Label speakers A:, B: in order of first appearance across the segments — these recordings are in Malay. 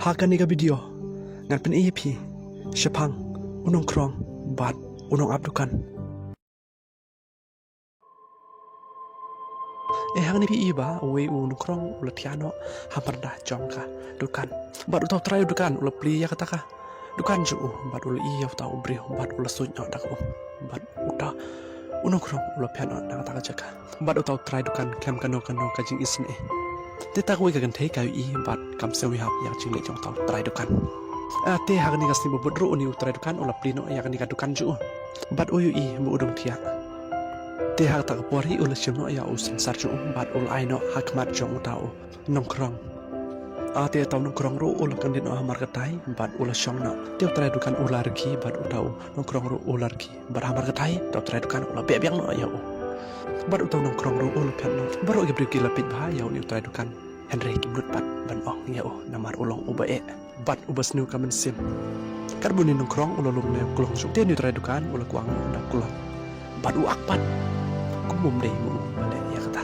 A: Hakan ni ka video ngan pen EP Shapang unong krong bat unong abdukan. Hang ni pi ba we unong krong ulat tiano hampar dah jong ka dukan. Bat utau try dukan ulat pli ya kata ka. Dukan ju bat ulat iya utau bri bat ulat sunyo dak bat uta unong krong ulat piano dak kata ka jaka. Bat utau try dukan kem kano kajing isne. Teta kue kagan tei kayu i bat kam sewi hap yang cing le jong tau try dukan. Te hagan ni kasni bodro uni utray dukan ulat plino yang ni ka dukan ju. Bat uyu i mu udong tiak. Te hak tak pori ulat shimno ya usin sar ju bat ul aino hakmat jong utau nongkrong. Te tau nongkrong ru ulat kandin hamar katai bat ulat shong na. Te utray dukan ular ki bat utau nongkrong ru ular ki bat hamar katai tau utray dukan ulat bebiang no ya. Bat utau nongkrong ru ulat pian no. Baru ge briki lapit bah ya uni utray dukan. Henry kimlut bat ban ong ya namar ulong ubae bat ubas nu kamen sim. Karboni nongkrong ulolong ne kulong su. Te ni utray dukan ulat kuang na kulong. Bat uak bat. Kumum deh mu bale ya kata.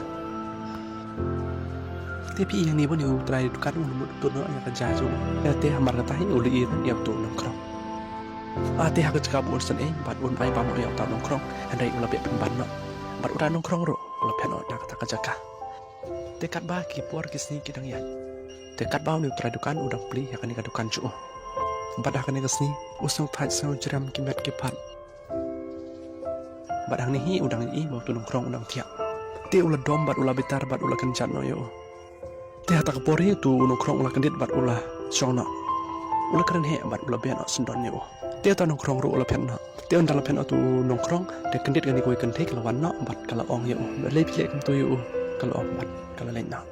A: Tapi yang ni pun yang utray dukan ulum tu no ya kerja ju. Te hamar kata hi uli ya tu nongkrong. Te hak cakap ursan bat un ai pamo ya ta nongkrong. Henry ulat be ban no. Bat uran nongkrong ro ulat pian no dak kata jaka. Tekat bah kipuar kisni kidang yan. Tekat bah ni utray dukan udang pli ya kan ni dukan ju. Badah kan ni kisni usung thaj sau jeram kimet kipat. Badang ni hi udang i waktu nongkrong udang tiak. Te ulah dom bat ulah bitar bat ulah kencan no yo. Te hata kapori tu nongkrong ulah kendit bat ulah song no. Ulah keren he bat ulah bian no sendon yo. Te ta nongkrong ru ulah pian no. Te undang pian no tu nongkrong te kendit kan ni koi kentik lawan no bat kala ong yo. Lei pilek kem tu yo. Kalau obat, kalau lain nak.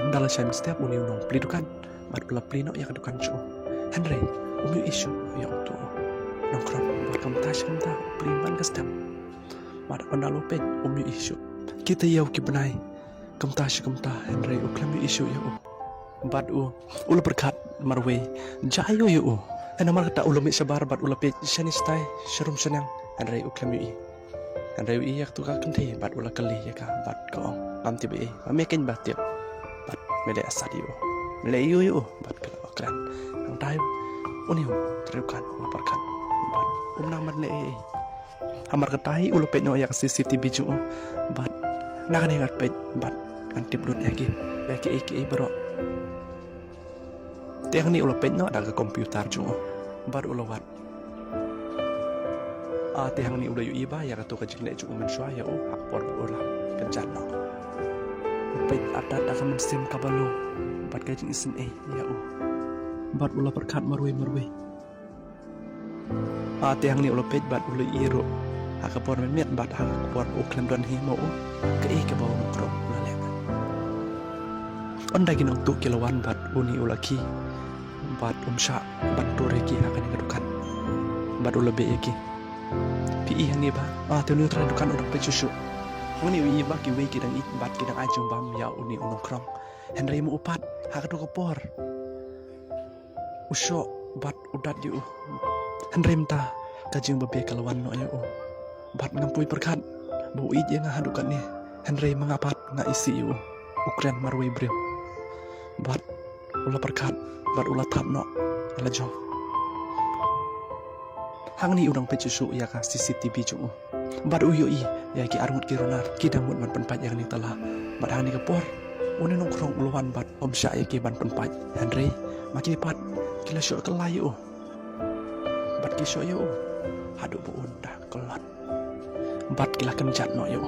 A: Dalam saya setiap uni unong peli dukan, mat pula peli no yang dukan cu. Henry, umi isu yang tu nongkrong buat kamtas kamta peli man kastam. Mat pandal opet umi isu. Kita yau kibenai kamtas kamta Henry uklam isu yau. Bat ulu berkat marway jayo yau. Namar kata ulu mit sabar bat ulu pet shanistai sharum senang. Henry uklam ui. Henry ui yak tu ka kenti bat ula kali ya ka bat kaong. Mam tiba mamekin bat tiap. Bat mele asad yu. Mele yu bat kala okran. Ang tayo uniu terukan laparkan bat naman le hamar katai ulu pet no yak CCTV ju bat nakan ingat pet bat antip lut yaki iki baro. Tiang ni ulu pet no ada ke komputer ju bat ulu wat. Tihang ni udah yu iba ya katu kajik le cu mensyua ya hakpor ulah kencan no. Pait ada kamen sim kabalo bat kajik isin ya bat ulah perkat marwe. Tihang ni ulah pait bat ulah iro hakpor memet bat hakpor uklam don hi mau ke bau nongkrong ulah lek. Onda ginong tu kilawan bat uni ulah ki bat sya bat toreki akan kadukan bat ulah be ki. Pi yang ni ba tu ni tradukan udah pecusu uni wi ba ki we kidang ik bat kidang ajung bam ya uni nongkrong Henry mu upat hak tu kopor usyo bat udat yu Henry mta kajing babe kalawan no ya bat ngampui perkat bau ij yang hadukan ni Henry mengapat nga isi yu ukran marwe brew bat ulah perkat bat ulah tap no ala jong. Hang ni udang pecusu ya ka CCTV cu. Bad uyo i ya ki armut ki ronar ki damut man penpat yang ni telah. Bad hang ni kapor. Une nongkrong uluan bad om sya ya ki ban penpat. Henry maki pat kila syok kelai u. Bad ki syok yo. Hadu bu unda kelat. Bad kila kenjat no yo.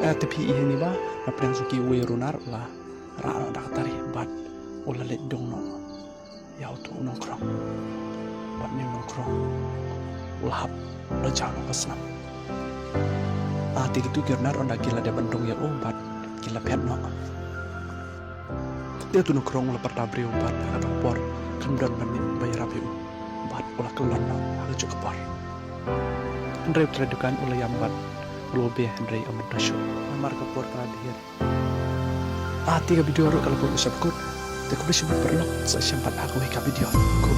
A: Tapi iya ni ba napang suki we ronar lah. Ra dak tari bad ula let dong no. Ya tu nongkrong. Bat ni nongkrong ulahap rajang no kasnam. Tiga tu kirnar onda gila dia bandung ya bat gila pet no. Dia tu nongkrong ulah pertabri bat kata por kendon bani bayar api bat ulah kelan no agak cukup por. Henry tradukan ulah yang bat ulah be Henry amat dasyo amar kapor terakhir. Tiga video ro kalau pun usap kut. Aku bisa berperlu saya sempat aku ke video. Kau